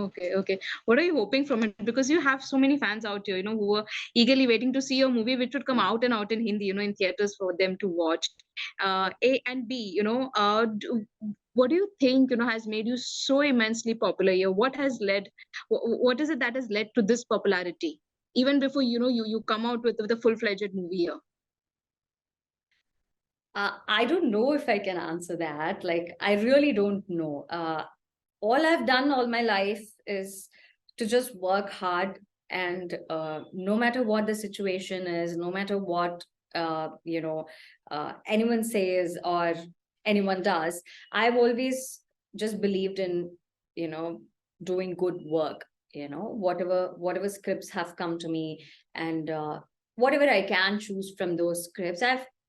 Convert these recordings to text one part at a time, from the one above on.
Okay, okay. What are you hoping from it? Because you have so many fans out here, who are eagerly waiting to see your movie, which would come out and out in Hindi, in theaters for them to watch. A and B, what do you think, has made you so immensely popular here? What is it that has led to this popularity? Even before, you come out with a full-fledged movie here. I don't know if I can answer that. Like, I really don't know. All I've done all my life is to just work hard, and no matter what the situation is, no matter what anyone says or anyone does, I've always just believed in doing good work. Whatever scripts have come to me, and whatever I can choose from those scripts,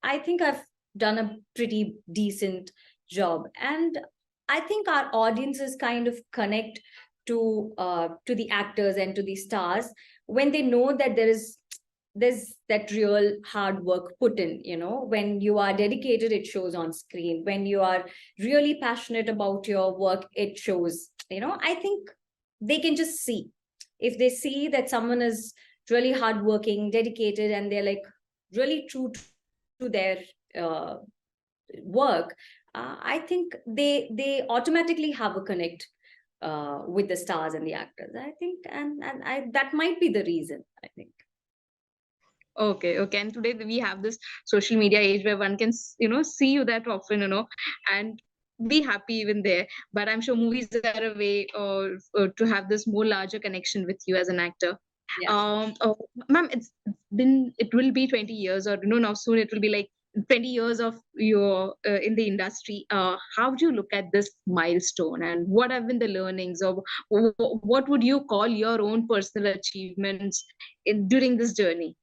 I think I've done a pretty decent job. And I think our audiences kind of connect to the actors and to the stars when they know that there's that real hard work put in. When you are dedicated, it shows on screen. When you are really passionate about your work, it shows. I think they can just see. If they see that someone is really hardworking, dedicated, and they're like really true to their uh, work, I think they automatically have a connect with the stars and the actors. I think, and that might be the reason, I think. Okay, okay. And today we have this social media age where one can, see you that often, and be happy even there. But I'm sure movies are a way to have this more larger connection with you as an actor. Yeah. Oh, ma'am, it will be 20 years, or now soon it will be like 20 years of your in the industry. How do you look at this milestone, and what have been the learnings, or what would you call your own personal achievements during this journey?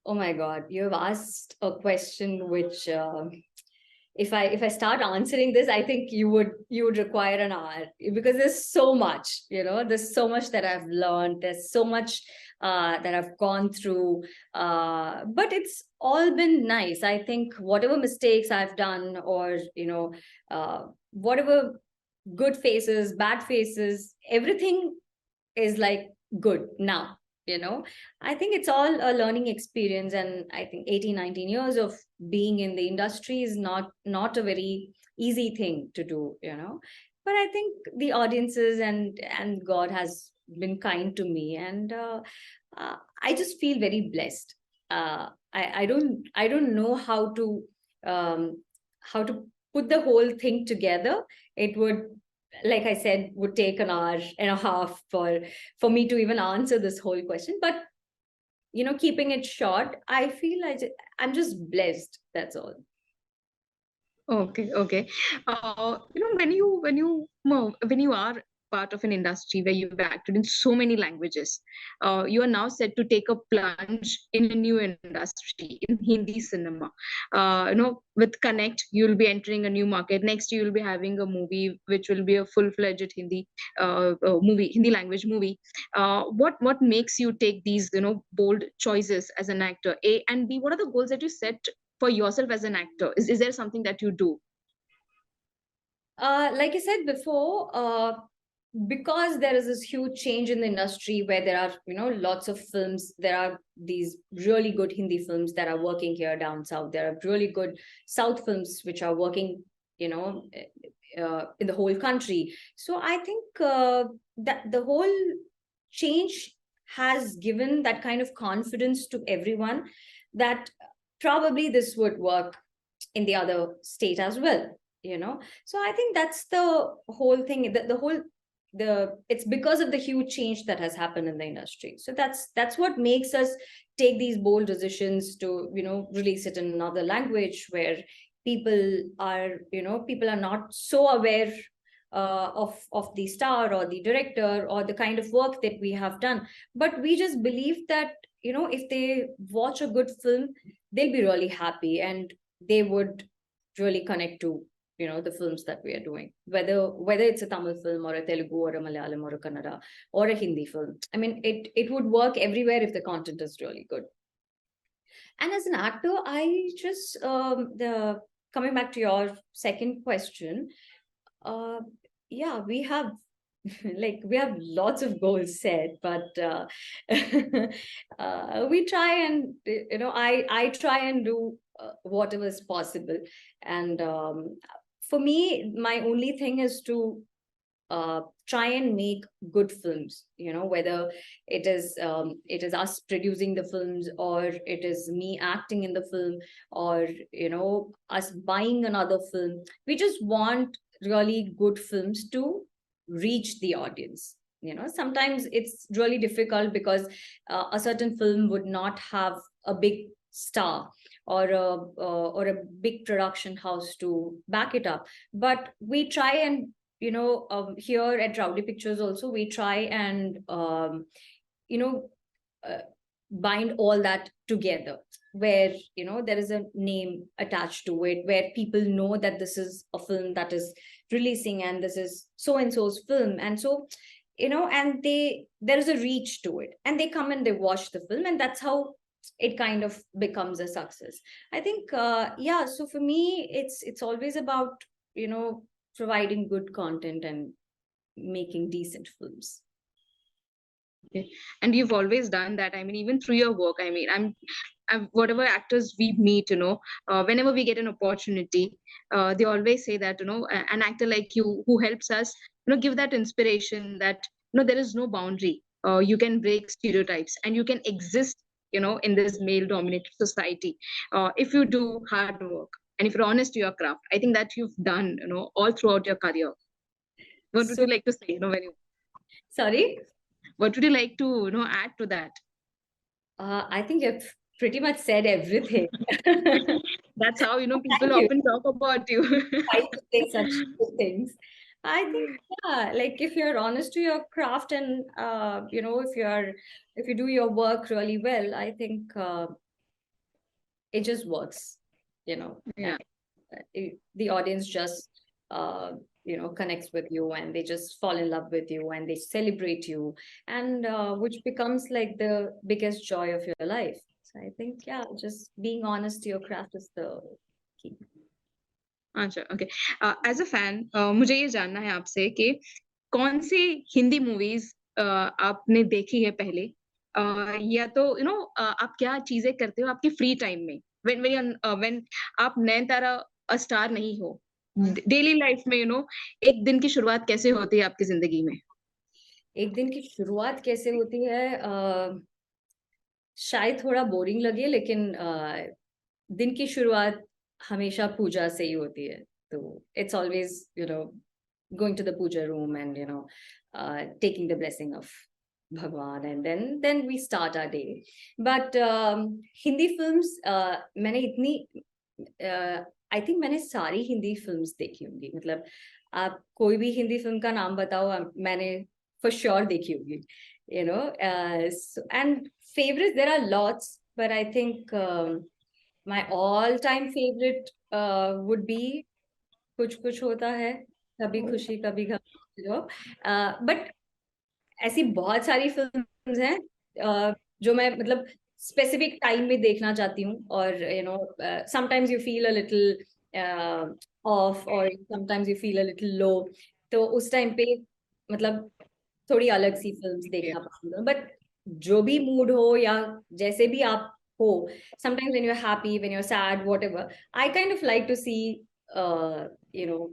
Oh my God, you've asked a question which, if I start answering this, I think you would require an hour, because there's so much. There's so much that I've learned. There's so much that I've gone through. But it's all been nice. I think whatever mistakes I've done, or whatever good faces, bad faces, everything is like good now. I think it's all a learning experience, and I think 18, 19 years of being in the industry is not a very easy thing to do. But I think the audiences and God has been kind to me, and I just feel very blessed. I don't know how to put the whole thing together. It would, like I said, would take an hour and a half for me to even answer this whole question. But keeping it short, I feel I'm just blessed. That's all. Okay, okay. When you are part of an industry where you've acted in so many languages, you are now set to take a plunge in a new industry in Hindi cinema. With Connect, you'll be entering a new market. Next, you'll be having a movie which will be a full-fledged Hindi language movie. What makes you take these bold choices as an actor? A and B. What are the goals that you set for yourself as an actor? Is there something that you do? Like I said before, because there is this huge change in the industry where there are lots of films. There are these really good Hindi films that are working here down south. There are really good South films which are working in the whole country. So I think that the whole change has given that kind of confidence to everyone, that probably this would work in the other state as well. So I think that's the whole thing. It's because of the huge change that has happened in the industry. So that's what makes us take these bold decisions to release it in another language, where people are not so aware of the star or the director or the kind of work that we have done. But we just believe that if they watch a good film, they'll be really happy, and they would really connect to the films that we are doing, whether it's a Tamil film or a Telugu or a Malayalam or a Kannada or a Hindi film. I mean, it would work everywhere if the content is really good. And as an actor, I just the coming back to your second question, yeah, we have like we have lots of goals set, but we try and I try and do whatever is possible. And for me, my only thing is to try and make good films, whether it is us producing the films, or it is me acting in the film, or us buying another film. We just want really good films to reach the audience. Sometimes it's really difficult because a certain film would not have a big star, or a big production house to back it up. But we try and here at Rowdy Pictures also, we try and you know uh, bind all that together, where there is a name attached to it, where people know that this is a film that is releasing, and this is so and so's film. And so and there is a reach to it, and they come and they watch the film, and that's how it kind of becomes a success. I think yeah, so for me, it's always about providing good content and making decent films. Okay. And you've always done that. I mean, even through your work, I mean, whatever actors we meet, whenever we get an opportunity, they always say that, an actor like you who helps us, give that inspiration that, there is no boundary. You can break stereotypes and you can exist, in this male dominated society. If you do hard work and if you're honest to your craft, I think that you've done, all throughout your career. What would So you like to say, when you, sorry. what would you like to, add to that? I think you've pretty much said everything. That's how, people Thank you. often talk about you. Try to say such good things. I think, yeah, like if you're honest to your craft, and if you do your work really well, I think it just works. Yeah. The audience just connects with you, and they just fall in love with you, and they celebrate you, and which becomes like the biggest joy of your life. So I think, yeah, just being honest to your craft is the key. अच्छा, okay. As a fan मुझे ये जानना है आपसे कि कौन सी Hindi movies आपने देखी है पहले, या तो आप क्या चीजें करते हो आपके फ्री टाइम में, व्हेन आप नयनतारा स्टार नहीं हो, डेली लाइफ में, एक दिन की शुरुआत कैसे होती है आपकी जिंदगी में? एक दिन की शुरुआत कैसे होती है? शायद थोड़ा बोरिंग लगे, लेकिन दिन की शुरुआत हमेशा पूजा से ही होती है। तो it's always going to the puja room, and taking the blessing of Bhagwan, and then we start our day. But Hindi films, मैंने इतनी आई थिंक मैंने सारी हिंदी फिल्म्स देखी होंगी। मतलब आप कोई भी हिंदी फिल्म का नाम बताओ, मैंने for sure देखी होगी। And favorites, there are lots, but I think my all-time favorite would be कुछ कुछ होता है, कभी खुशी कभी गम। बट ऐसी बहुत सारी फिल्म्स हैं जो मैं मतलब स्पेसिफिक टाइम में देखना चाहती हूँ, और sometimes you feel a little off, और sometimes you feel a little low, तो उस टाइम पे मतलब थोड़ी अलग सी फिल्म्स देखना पसंद है। बट जो भी मूड हो, या जैसे भी आप हो, sometimes when you're happy, when you're sad, whatever, I kind of like to see you know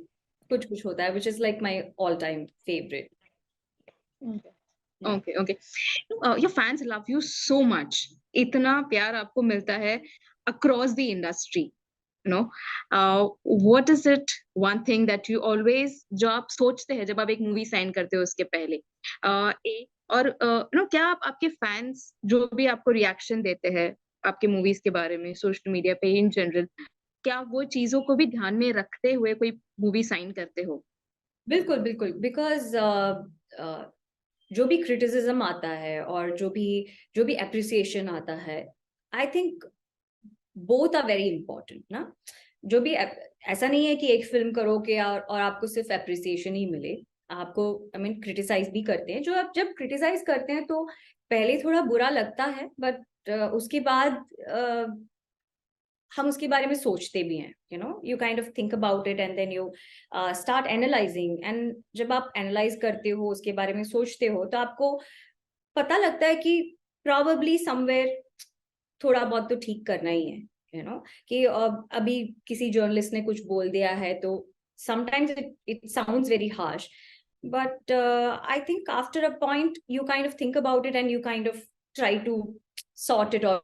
कुछ कुछ होता है, which is like my all time favorite. Okay, okay. Your fans love you so much, इतना प्यार आपको मिलता है across the industry, what is it, one thing that you always, जो आप सोचते हैं जब आप एक मूवी साइन करते हो उसके पहले, और क्या आप आपके फैंस जो भी आपको रिएक्शन देते हैं आपके मूवीज के बारे में सोशल मीडिया पे इन जनरल, क्या वो चीजों को भी ध्यान में रखते हुए कोई मूवी साइन करते हो? बिल्कुल बिल्कुल, बिकॉज जो भी क्रिटिसिज्म आता है, और जो भी अप्रिसिएशन आता है, I think both are very important ना। जो भी ऐसा नहीं है कि एक फिल्म करो कि और आपको सिर्फ अप्रिसिएशन ही मिले। आपको आई मीन क्रिटिसाइज भी करते हैं। जो आप जब क्रिटिसाइज करते हैं तो पहले थोड़ा बुरा लगता है, बट उसके बाद हम उसके बारे में सोचते भी हैं, you kind of think about it and then you start analyzing, and जब आप analyze करते हो, उसके बारे में सोचते हो, तो आपको पता लगता है कि probably somewhere थोड़ा बहुत तो ठीक करना ही है, कि अभी किसी जर्नलिस्ट ने कुछ बोल दिया है तो sometimes it sounds very harsh, but I think after a point you kind of think about it and you kind of try to sort it or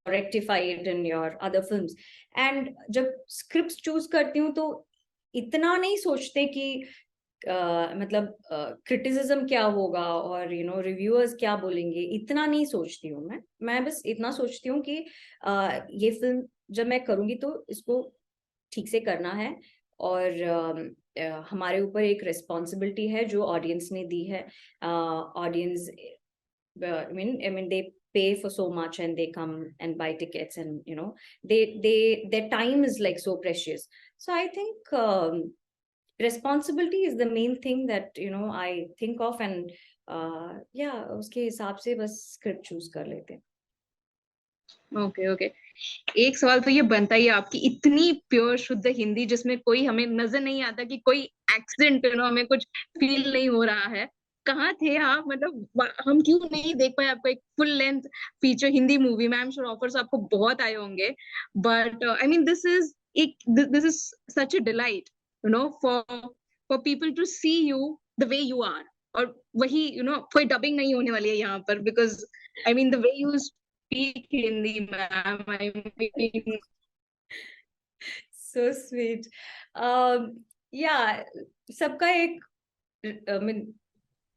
rectify it in your other films. And जब scripts choose करती हूँ तो इतना नहीं सोचते कि मतलब criticism क्या होगा और रिव्यूअर्स क्या बोलेंगे, इतना नहीं सोचती हूँ मैं बस इतना सोचती हूँ कि ये फिल्म जब मैं करूँगी तो इसको ठीक से करना है, और हमारे ऊपर एक रिस्पॉन्सिबिलिटी है जो ऑडियंस ने दी है. Audience, I mean they pay for so much and they come and buy tickets, and their time is like so precious. So I think responsibility is the main thing that I think of, and yeah, उसके हिसाब से बस script choose कर लेते हैं. Okay okay. एक सवाल तो ये बनता ही है, आपकी इतनी प्योर शुद्ध हिंदी जिसमें कोई हमें नजर नहीं आता कि कोई एक्सेंट हमें कुछ फील नहीं हो रहा है, कहाँ थे आप? मतलब हम क्यों नहीं देख पाए आपको एक full length feature Hindi movie में? आई एम श्योर ऑफर्स आपको बहुत आए होंगे, but I mean this is such a delight for people to see you the way you are. और वही कोई डबिंग नहीं होने वाली है यहाँ पर, because I mean the way you speak Hindi, ma'am. I mean, So sweet. Yeah, सबका एक I mean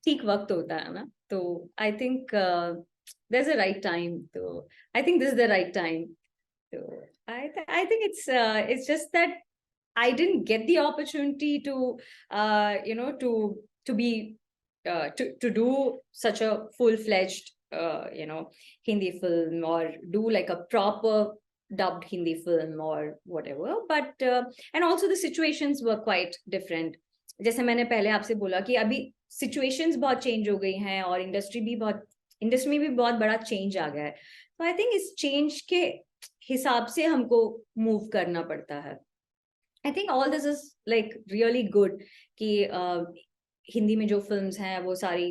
ठीक वक्त होता है ना, तो I think there's a right time, तो I think this is the right time. So I think it's just that I didn't get the opportunity to to be to do such a full-fledged Hindi film, or do like a proper dubbed Hindi film or whatever, but and also the situations were quite different. जैसे मैंने पहले आपसे बोला कि अभी situations बहुत change हो गई हैं और industry में भी बहुत बड़ा change आ गया है, तो I think इस change के हिसाब से हमको move करना पड़ता है. I think all this is like really good कि हिंदी में जो फिल्म्स हैं वो सारी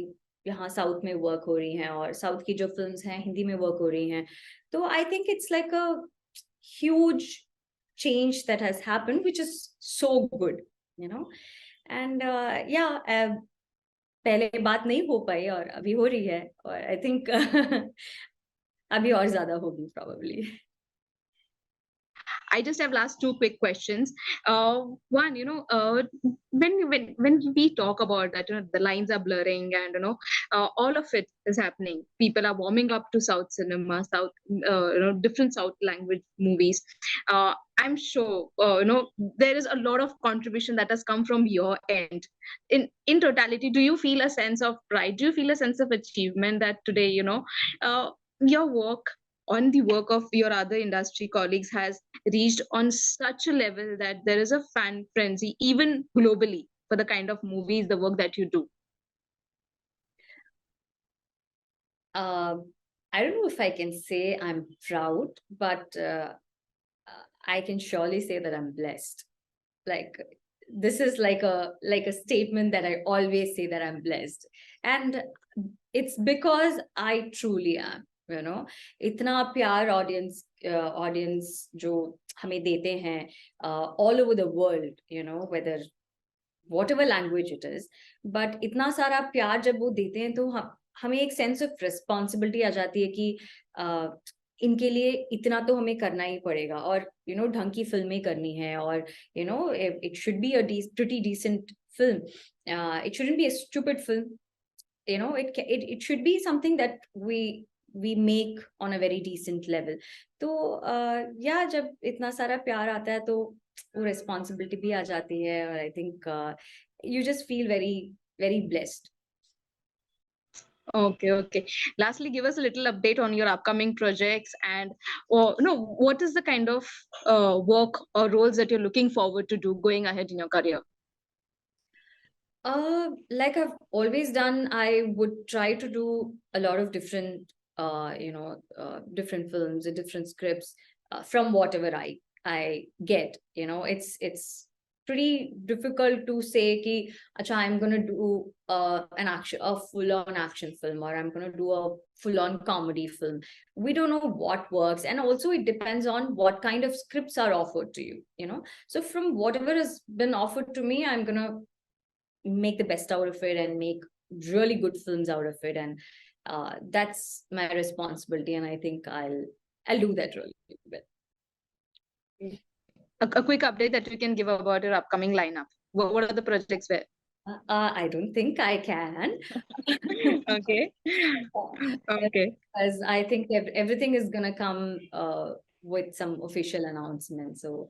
यहाँ साउथ में वर्क हो रही हैं, और साउथ की जो फिल्म्स हैं हिंदी में वर्क हो रही हैं, तो I think it's like a huge change that has happened which is so good, and या पहले बात नहीं हो पाई और अभी हो रही है, और आई थिंक अभी और ज्यादा होगी probably. I just have last two quick questions. One, when we talk about that, the lines are blurring, and all of it is happening. People are warming up to South cinema, different South language movies. I'm sure, there is a lot of contribution that has come from your end. In totality, do you feel a sense of pride? Do you feel a sense of achievement that today, your work on the work of your other industry colleagues has reached on such a level that there is a fan frenzy even globally for the kind of movies, the work that you do? I don't know if I can say I'm proud, but I can surely say that I'm blessed. Like, this is like a statement that I always say, that I'm blessed, and it's because I truly am. इतना प्यार audience जो हमें देते हैं all over the world, whether whatever language it is, but इतना सारा प्यार जब वो देते हैं तो हमें एक सेंस ऑफ रिस्पॉन्सिबिलिटी आ जाती है कि इनके लिए इतना तो हमें करना ही पड़ेगा, और ढंग की फिल्में करनी है, और it should be a pretty decent film. It shouldn't be a stupid film. It should be something that we make on a very decent level. तो या जब इतना सारा प्यार आता है तो वो रिस्पॉन्सिबिलिटी भी आ जाती है, और I think you just feel very very blessed. Okay. Lastly, give us a little update on your upcoming projects, and what is the kind of work or roles that you're looking forward to do going ahead in your career? Like I've always done, I would try to do a lot of different different films and different scripts. from whatever I get. It's pretty difficult to say ki, acha, I'm gonna do a full-on action film, or I'm gonna do a full-on comedy film. We don't know what works, and also it depends on what kind of scripts are offered to you. So from whatever has been offered to me, I'm gonna make the best out of it and make really good films out of it, and that's my responsibility, and I think I'll do that really well. A quick update that you can give about your upcoming lineup. What are the projects where? I don't think I can. Okay. Okay. Because I think everything is gonna come with some official announcement. So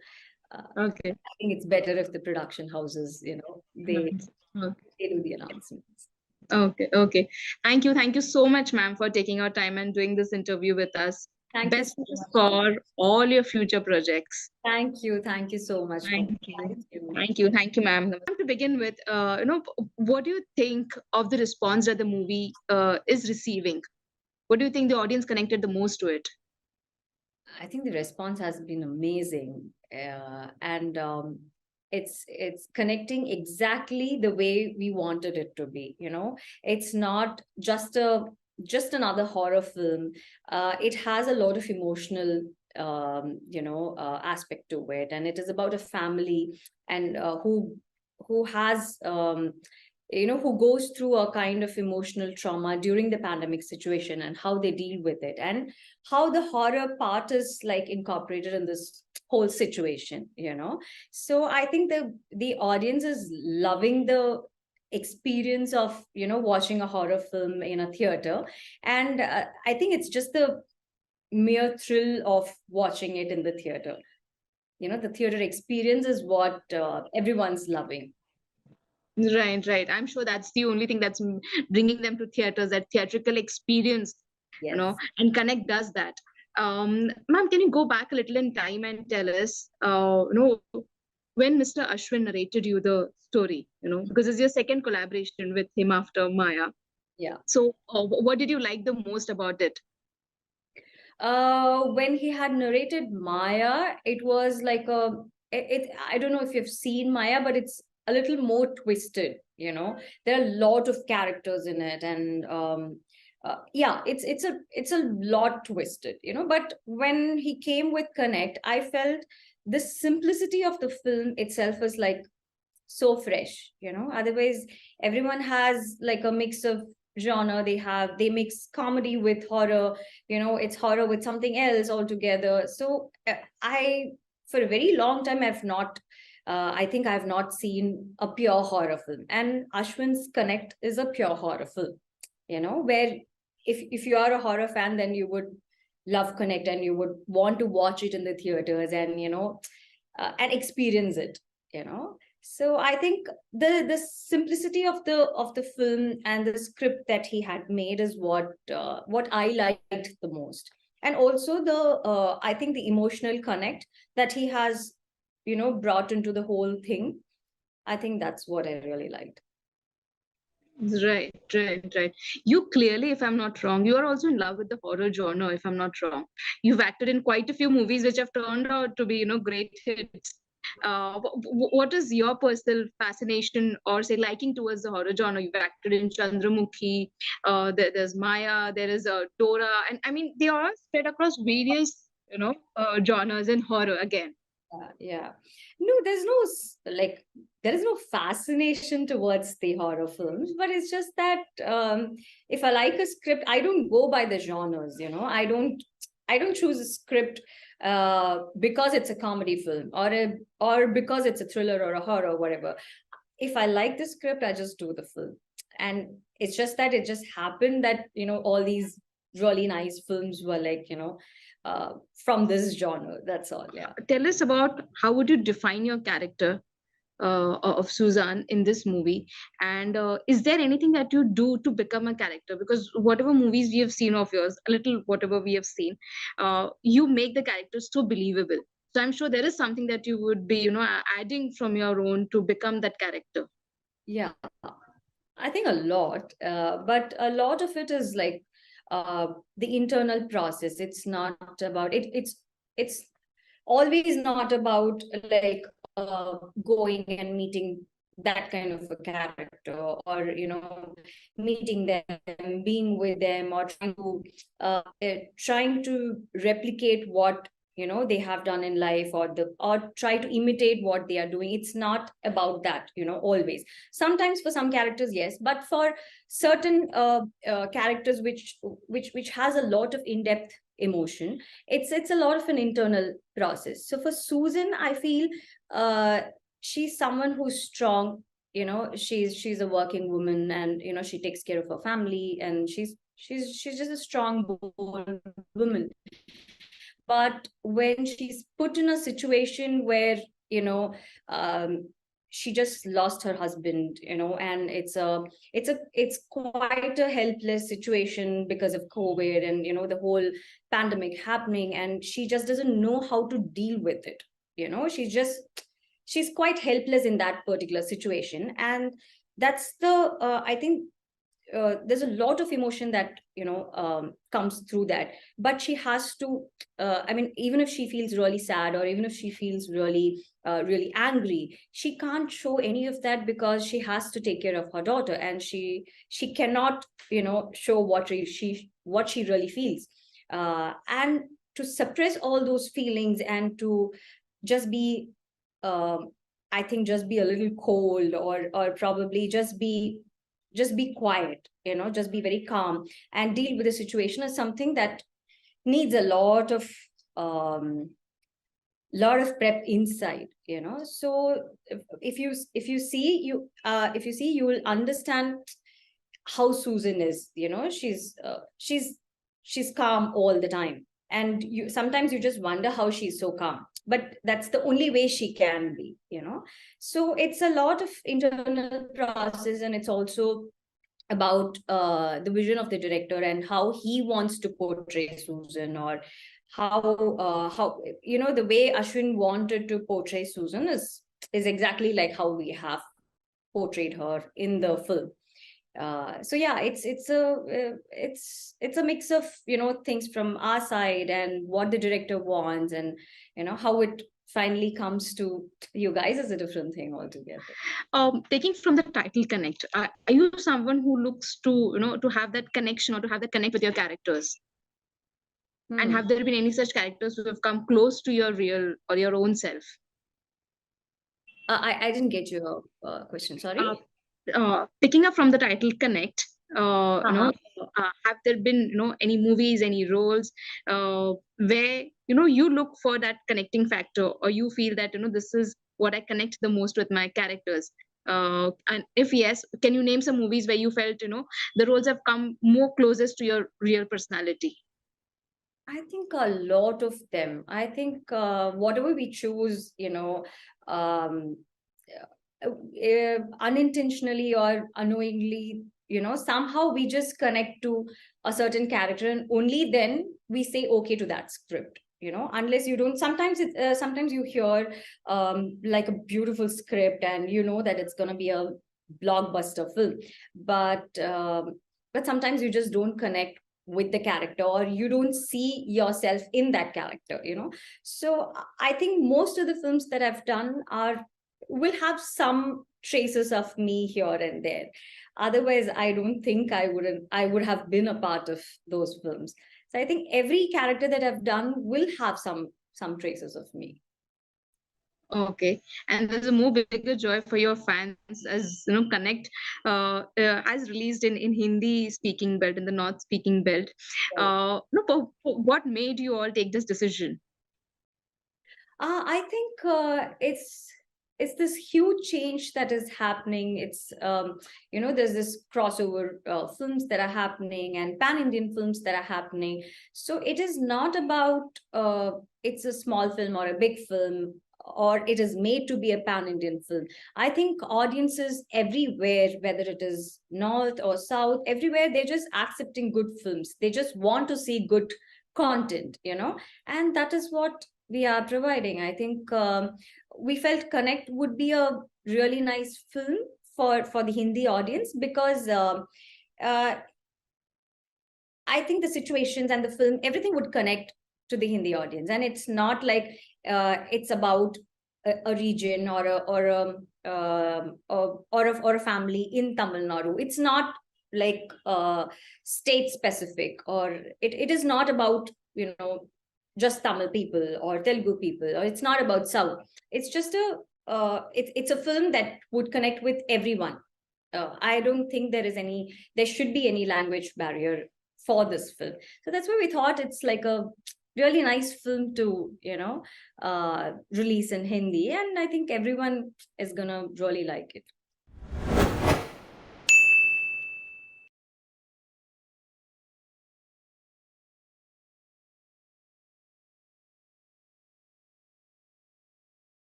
Okay. I think it's better if the production houses, they Nice. Okay. they do the announcements. Okay. Okay. Thank you so much, ma'am, for taking your time and doing this interview with us. Thank you Best so wishes much. for all your future projects. Thank you. Thank you so much for Thank you. thank you. Thank you. Thank you, ma'am. To begin with, what do you think of the response that the movie is receiving? What do you think the audience connected the most to it? I think the response has been amazing, and it's connecting exactly the way we wanted it to be. It's not just another horror film. It has a lot of emotional aspect to it, and it is about a family, and who has who goes through a kind of emotional trauma during the pandemic situation, and how they deal with it, and how the horror part is like incorporated in this whole situation. So I think the audience is loving the experience of watching a horror film in a theater, and I think it's just the mere thrill of watching it in the theater. The theater experience is what everyone's loving. Right, right. I'm sure that's the only thing that's bringing them to theaters, that theatrical experience, Yes. and Connect does that. Ma'am, can you go back a little in time and tell us, when Mr. Ashwin narrated you the story, because it's your second collaboration with him after Maya. Yeah. So, what did you like the most about it? When he had narrated Maya, it was like I don't know if you've seen Maya, but it's a little more twisted. There are a lot of characters in it, and yeah, it's a lot twisted. But when he came with Connect, I felt the simplicity of the film itself was like so fresh. Otherwise everyone has like a mix of genre. They mix comedy with horror. It's horror with something else altogether. So I for a very long time I think I've not seen a pure horror film, and Ashwin's Connect is a pure horror film. Where if you are a horror fan, then you would love Connect, and you would want to watch it in the theaters, and and experience it. So I think the simplicity of the film and the script that he had made is what I liked the most, and also the I think the emotional connect that he has brought into the whole thing. I think that's what I really liked. Right, right, right. You clearly, if I'm not wrong, you are also in love with the horror genre, if I'm not wrong. You've acted in quite a few movies which have turned out to be, great hits. What is your personal fascination or say liking towards the horror genre? You've acted in Chandramukhi, there's Maya, there is Dora, and I mean they are spread across various, genres in horror again. Yeah. No, like there is no fascination towards the horror films, but it's just that if I like a script, I don't go by the genres. I don't choose a script because it's a comedy film, or because it's a thriller or a horror or whatever. If I like the script, I just do the film. And it's just that it just happened that all these really nice films were like from this genre. That's all. Yeah. Tell us about how would you define your character of Suzanne in this movie, and is there anything that you do to become a character? Because whatever movies we have seen of yours, a little whatever we have seen, you make the characters so believable. So I'm sure there is something that you would be, adding from your own to become that character. Yeah, I think a lot, but a lot of it is like the internal process. It's not about it. it's always not about like going and meeting that kind of a character, or meeting them, being with them, or trying to replicate what they have done in life, or try to imitate what they are doing. It's not about that, always. Sometimes for some characters, yes, but for certain characters which has a lot of in-depth emotion, it's a lot of an internal process. So for Susan, I feel she's someone who's strong. She's a working woman, and she takes care of her family, and she's just a strong, bold woman. But when she's put in a situation where um, she just lost her husband, and it's quite a helpless situation because of COVID, and the whole pandemic happening, and she just doesn't know how to deal with it. She's quite helpless in that particular situation. And that's the I think there's a lot of emotion that comes through that. But she has to I mean, even if she feels really sad, or even if she feels really angry, she can't show any of that, because she has to take care of her daughter, and she cannot show what she really feels. And to suppress all those feelings, and to just be I think just be a little cold, or probably just be quiet, just be very calm and deal with the situation, is something that needs a um lot of prep inside. So if you see, you will understand how Susan is. She's calm all the time, and sometimes you just wonder how she's so calm, but that's the only way she can be. So it's a lot of internal process, and it's also about the vision of the director, and how he wants to portray Susan, or how the way Ashwin wanted to portray Susan is exactly like how we have portrayed her in the film. So yeah, it's a mix of things from our side, and what the director wants, and how it finally comes to you guys is a different thing altogether. Taking from the title connect, are you someone who looks to to have that connection, or to have that connect with your characters? And have there been any such characters who have come close to your real or your own self? I didn't get your question, sorry. Picking up from the title connect, Uh-huh. have there been any movies, any roles where you look for that connecting factor, or you feel that this is what I connect the most with my characters? And if yes, can you name some movies where you felt the roles have come more closest to your real personality? I think a lot of them. I think whatever we choose, um, unintentionally or unknowingly, somehow we just connect to a certain character, and only then we say okay to that script. Unless you don't, sometimes you hear like a beautiful script, and you know that it's going to be a blockbuster film, but sometimes you just don't connect with the character, or you don't see yourself in that character. So I think most of the films that I've done will have some traces of me here and there. Otherwise, I don't think I would have been a part of those films. So I think every character that I've done will have some traces of me. Okay, and there's a more bigger joy for your fans as Connect as released in Hindi speaking belt, in the North speaking belt. What made you all take this decision? I think it's this huge change that is happening. It's there's this crossover films that are happening, and pan-Indian films that are happening. So it is not about it's a small film or a big film, or it is made to be a pan-Indian film. I think audiences everywhere, whether it is north or south, everywhere, they're just accepting good films. They just want to see good content, and that is what we are providing. I think we felt Connect would be a really nice film for the Hindi audience, because uh, I think the situations and the film, everything would connect to the Hindi audience, and it's not like it's about a region or a family in Tamil Nadu. It's not like state specific, or it is not about, you know, just Tamil people or Telugu people, or it's not about South. It's just it's a film that would connect with everyone. I don't think there should be any language barrier for this film. So that's why we thought it's like a really nice film to, release in Hindi, and I think everyone is gonna really like it.